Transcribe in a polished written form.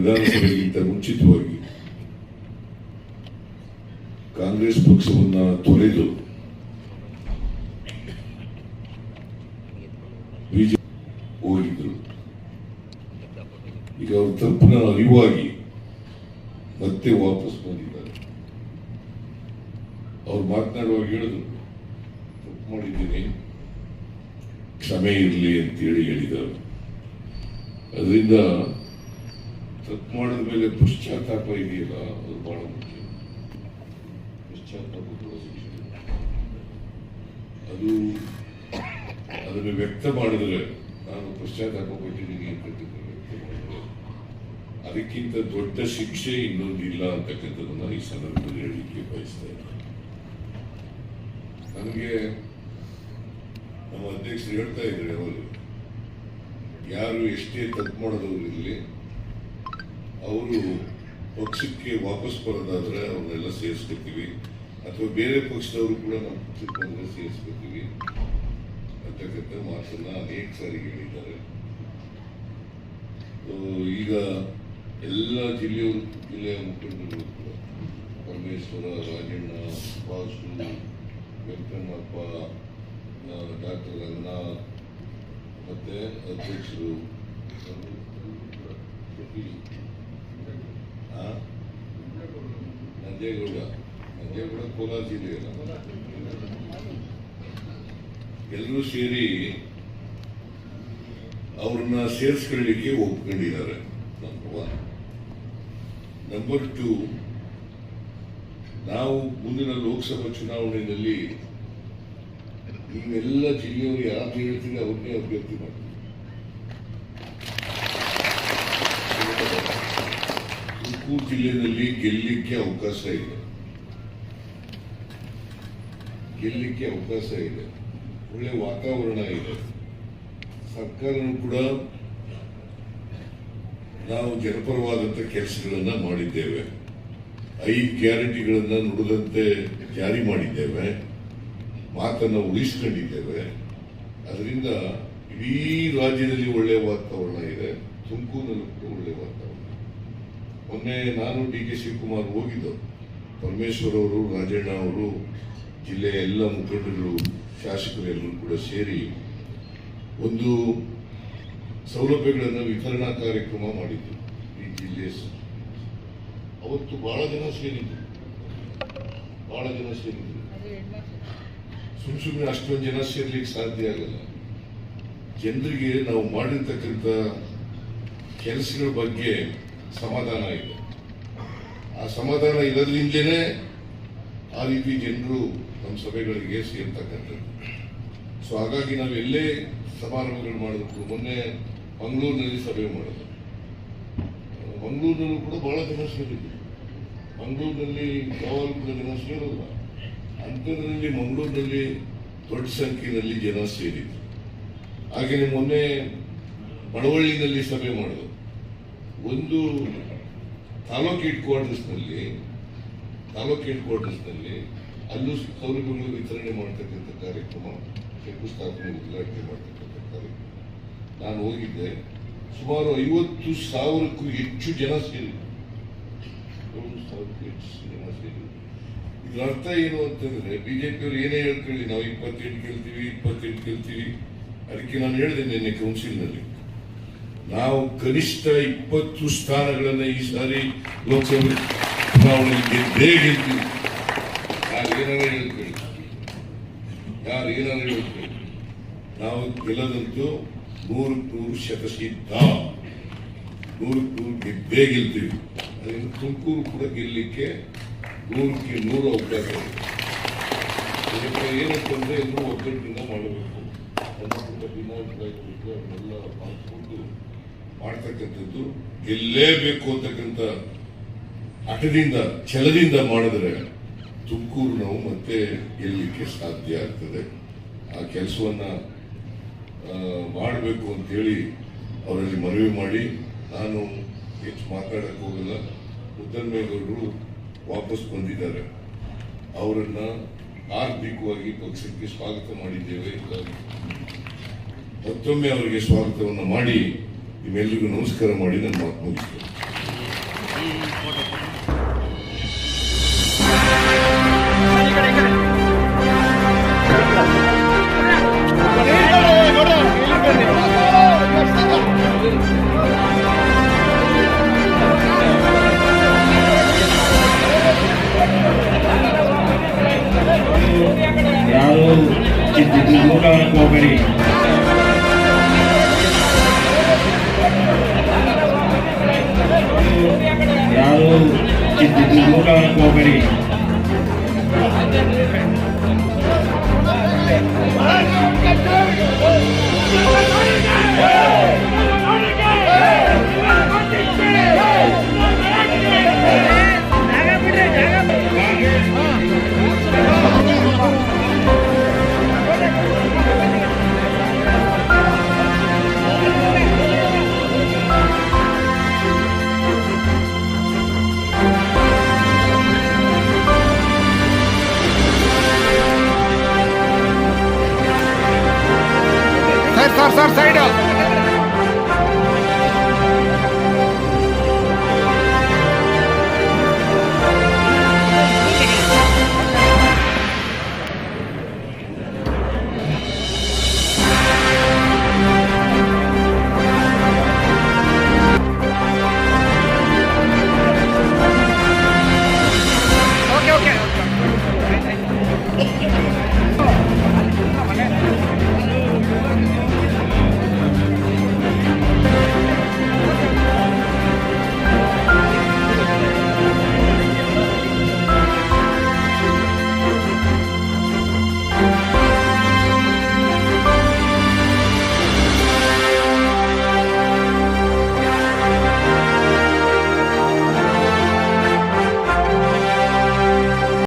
ವಿಧಾನಸಭೆಗಿಂತ ಮುಂಚಿತವಾಗಿ ಕಾಂಗ್ರೆಸ್ ಪಕ್ಷವನ್ನು ತೊರೆದು ಬಿಜೆಪಿ ಹೋಗಿದ್ರು. ಈಗ ಅವ್ರ ತಪ್ಪಿನ ಅರಿವಾಗಿ ಮತ್ತೆ ವಾಪಸ್ ಬಂದಿದ್ದಾರೆ. ಅವ್ರು ಮಾತನಾಡುವಾಗ ಹೇಳಿದ್ರು, ತಪ್ಪು ಮಾಡಿದ್ದೀನಿ, ಕ್ಷಮೆ ಇರಲಿ ಅಂತೇಳಿ ಹೇಳಿದರು. ಅದರಿಂದ ತಪ್ಪು ಮಾಡಿದ ಮೇಲೆ ಪಶ್ಚಾತ್ತಾಪ ಇದೆಯಲ್ಲ, ಅದು ಬಹಳ ಮುಖ್ಯ. ಪಶ್ಚಾತ್ತಾಪ ಅದು ಅದನ್ನು ವ್ಯಕ್ತ ಮಾಡಿದ್ರೆ, ನಾನು ಪಶ್ಚಾತ್ತಾಪ ಪಟ್ಟಿದ್ದೀನಿ ಅಂತ ವ್ಯಕ್ತ ಮಾಡಿದ್ರೆ ಅದಕ್ಕಿಂತ ದೊಡ್ಡ ಶಿಕ್ಷೆ ಇನ್ನೊಂದಿಲ್ಲ ಅಂತಕ್ಕಂಥದ್ದನ್ನ ಈ ಸಂದರ್ಭದಲ್ಲಿ ಹೇಳಲಿಕ್ಕೆ ಬಯಸ್ತಾ ಇದ್ದೀನಿ. ನನಗೆ ನಮ್ಮ ಅಧ್ಯಕ್ಷರು ಹೇಳ್ತಾ ಇದ್ದಾರೆ, ಅವರು ಯಾರು ಎಷ್ಟೇ ತಪ್ಪು ಮಾಡೋದವ್ರು ಇರಲಿ, ಅವರು ಪಕ್ಷಕ್ಕೆ ವಾಪಸ್ ಬರೋದಾದ್ರೆ ಅವ್ರನ್ನೆಲ್ಲ ಸೇರಿಸ್ಕೊತೀವಿ, ಅಥವಾ ಬೇರೆ ಪಕ್ಷದವರು ಕೂಡ ನಮ್ಮ ಪಕ್ಷಕ್ಕೆ ಬಂದರೆ ಸೇರಿಸ್ಕೊತೀವಿ ಅಂತಕ್ಕಂಥ ಮಾತನ್ನ ಅನೇಕ ಸಾರಿ ಹೇಳಿದ್ದಾರೆ. ಈಗ ಎಲ್ಲ ಜಿಲ್ಲೆಯ ಮುಖಂಡರು ಕೂಡ ಪರಮೇಶ್ವರ, ರಾಜಣ್ಣ, ವಾಸು, ವೆಂಕಣ್ಣಪ್ಪ, ಡಾಕ್ಟರ್ ರಂಗನಾಥ್, ಮತ್ತೆ ಅಧ್ಯಕ್ಷರು ನಂಜೇಗೌಡ ಕೋಲಾರ ಜಿಲ್ಲೆಯಲ್ಲ, ಎಲ್ಲರೂ ಸೇರಿ ಅವ್ರನ್ನ ಸೇರಿಸ್ಕೊಳ್ಳಿಕ್ಕೆ ಒಪ್ಕೊಂಡಿದ್ದಾರೆ. ನಂಬರ್ 1. ನಂಬರ್ 2, ನಾವು ಮುಂದಿನ ಲೋಕಸಭಾ ಚುನಾವಣೆಯಲ್ಲಿ ನೀವೆಲ್ಲ ಜಿಲ್ಲೆಯವರು ಯಾರು ಹೇಳ್ತೀವಿ ಅವ್ರನ್ನೇ ಅಭ್ಯರ್ಥಿ ಮಾಡ್ತೀವಿ. ತುಮಕೂರು ಜಿಲ್ಲೆಯಲ್ಲಿ ಗೆಲ್ಲಲಿಕ್ಕೆ ಅವಕಾಶ ಇದೆ, ಒಳ್ಳೆ ವಾತಾವರಣ ಇದೆ. ಸರ್ಕಾರನೂ ಕೂಡ ನಾವು ಜನಪರವಾದಂಥ ಕೆಲಸಗಳನ್ನ ಮಾಡಿದ್ದೇವೆ. 5 ಗ್ಯಾರಂಟಿಗಳನ್ನ ನುಡಿದಂತೆ ಜಾರಿ ಮಾಡಿದ್ದೇವೆ, ಮಾತನ್ನು ಉಳಿಸ್ಕೊಂಡಿದ್ದೇವೆ. ಅದರಿಂದ ಇಡೀ ರಾಜ್ಯದಲ್ಲಿ ಒಳ್ಳೆಯ ವಾತಾವರಣ ಇದೆ, ತುಮಕೂರಿನಲ್ಲೂ ಕೂಡ ಒಳ್ಳೆಯ ವಾತಾವರಣ. ಮೊನ್ನೆ ನಾನು DK ಶಿವಕುಮಾರ್ ಹೋಗಿದ್ದು, ಪರಮೇಶ್ವರ್ ಅವರು, ರಾಜಣ್ಣ ಅವರು, ಜಿಲ್ಲೆಯ ಎಲ್ಲ ಮುಖಂಡರು, ಶಾಸಕರು ಎಲ್ಲರೂ ಕೂಡ ಸೇರಿ ಒಂದು ಸೌಲಭ್ಯಗಳನ್ನು ವಿತರಣಾ ಕಾರ್ಯಕ್ರಮ ಮಾಡಿದ್ದು ಈ ಜಿಲ್ಲೆ. ಅವತ್ತು ಬಹಳ ಜನ ಸೇರಿದ್ರು. ಸುಮ್ಮನೆ ಅಷ್ಟೊಂದು ಜನ ಸೇರ್ಲಿಕ್ಕೆ ಸಾಧ್ಯ ಆಗಲ್ಲ. ಜನರಿಗೆ ನಾವು ಮಾಡಿರ್ತಕ್ಕಂಥ ಕೆಲಸಗಳ ಬಗ್ಗೆ ಸಮಾಧಾನ ಇದೆ. ಆ ಸಮಾಧಾನ ಇರೋದ್ರಿಂದಲೇ ಆ ರೀತಿ ಜನರು ನಮ್ಮ ಸಭೆಗಳಿಗೆ ಸೇರ್ತಕ್ಕಂಥದ್ದು. ಸೊ ಹಾಗಾಗಿ ನಾವು ಎಲ್ಲೇ ಸಮಾರಂಭಗಳು ಮಾಡಿದ್ರು, ಮೊನ್ನೆ ಮಂಗಳೂರಿನಲ್ಲಿ ಸಭೆ ಮಾಡಿದ್ರು, ಮಂಗಳೂರಿನಲ್ಲೂ ಕೂಡ ಬಹಳ ಜನ ಸೇರಿದ್ರು. ಮಂಗಳೂರಿನಲ್ಲಿ ಯಾವಾಗಲೂ ಕೂಡ ಜನ ಸೇರೋಲ್ಲ, ಅಂಥದ್ರಲ್ಲಿ ಮಂಗಳೂರಿನಲ್ಲಿ ದೊಡ್ಡ ಸಂಖ್ಯೆಯಲ್ಲಿ ಜನ ಸೇರಿದ್ರು. ಹಾಗೆಯೇ ಮೊನ್ನೆ ಮಳವಳ್ಳಿನಲ್ಲಿ ಸಭೆ ಮಾಡಿದ್ರು. ಒಂದು ತಾಲೂಕು ಹೆಡ್ ಕ್ವಾರ್ಟರ್ಸ್ನಲ್ಲಿ ಅಲ್ಲೂ ಸೌಲಭ್ಯಗಳು ವಿತರಣೆ ಮಾಡ್ತಕ್ಕಂಥ ಕಾರ್ಯಕ್ರಮ, ಶಂಕುಸ್ಥಾಪನೆ, ಉದ್ಘಾಟನೆ ಮಾಡ್ತಕ್ಕಂಥ ಕಾರ್ಯಕ್ರಮ ನಾನು ಹೋಗಿದ್ದೆ. ಸುಮಾರು 50,000ಕ್ಕೂ ಹೆಚ್ಚು ಜನ ಸೇರಿದ್ರು. ಇದರ ಅರ್ಥ ಏನು ಅಂತಂದ್ರೆ, ಬಿಜೆಪಿಯವರು ಏನೇ ಹೇಳ್ಕೊಳ್ಳಿ, ನಾವು 28 ಗೆಲ್ತೀವಿ. ಅದಕ್ಕೆ ನಾನು ಹೇಳಿದೆ ನಿನ್ನೆ ಕೌನ್ಸಿಲ್ನಲ್ಲಿ, ನಾವು ಕನಿಷ್ಠ 20 ಸ್ಥಾನಗಳನ್ನು ಈ ಸಾರಿ ಲೋಕಸಭೆ ಚುನಾವಣೆಗೆ ಗೆದ್ದೇ ಗೆಲ್ತೀವಿ. ಯಾರು ಏನಾದ್ರು ಹೇಳ್ಕೊಳ್ಳಿ, ನಾವು ಗೆಲ್ಲದಂತೂ 100% ಶತಸಿದ್ಧ, 100% ಗೆದ್ದೇ ಗೆಲ್ತೀವಿ. ಅದರಿಂದ ತುಮಕೂರು ಕೂಡ ಗೆಲ್ಲಲಿಕ್ಕೆ 100ಕ್ಕೆ 100 ಅವಕಾಶ ಇದೆ. ಏನಂತಂದ್ರೆ ಎಲ್ಲರೂ ಒಗ್ಗಟ್ಟಿನಿಂದ ಮಾಡಬೇಕು, ಅವನ್ನೆಲ್ಲ ಮಾಡ್ಕೊಂಡು ಮಾಡ್ತಕ್ಕಂಥದ್ದು, ಗೆಲ್ಲೇಬೇಕು ಅಂತಕ್ಕಂಥ ಹಠದಿಂದ, ಛಲದಿಂದ ಮಾಡಿದ್ರೆ ತುಮಕೂರು ನಾವು ಮತ್ತೆ ಗೆಲ್ಲಲಿಕ್ಕೆ ಸಾಧ್ಯ ಆಗ್ತದೆ. ಆ ಕೆಲಸವನ್ನ ಮಾಡಬೇಕು ಅಂತೇಳಿ ಅವರಲ್ಲಿ ಮನವಿ ಮಾಡಿ, ನಾನು ಹೆಚ್ಚು ಮಾತಾಡಕ್ಕೆ ಹೋಗಲ್ಲ. ಮುದ್ದನ್ಮೇಗೌಡರು ವಾಪಸ್ ಬಂದಿದ್ದಾರೆ, ಅವರನ್ನ ಆರ್ಥಿಕವಾಗಿ ಪಕ್ಷಕ್ಕೆ ಸ್ವಾಗತ ಮಾಡಿದ್ದೇವೆ. ಮತ್ತೊಮ್ಮೆ ಅವರಿಗೆ ಸ್ವಾಗತವನ್ನು ಮಾಡಿ ನಿಮ್ಮೆಲ್ಲರಿಗೂ ನಮಸ್ಕಾರ ಮಾಡಿ ನನ್ನ ಮಾತು ಮುಗಿಸ್ತೇನೆ. ಯಾರು ಊಟವನ್ನು ಹೋಗಬೇಡಿ. ಯಾರು ಊಟವನ್ನು ಹೋಗಬೇಡಿ. Sir side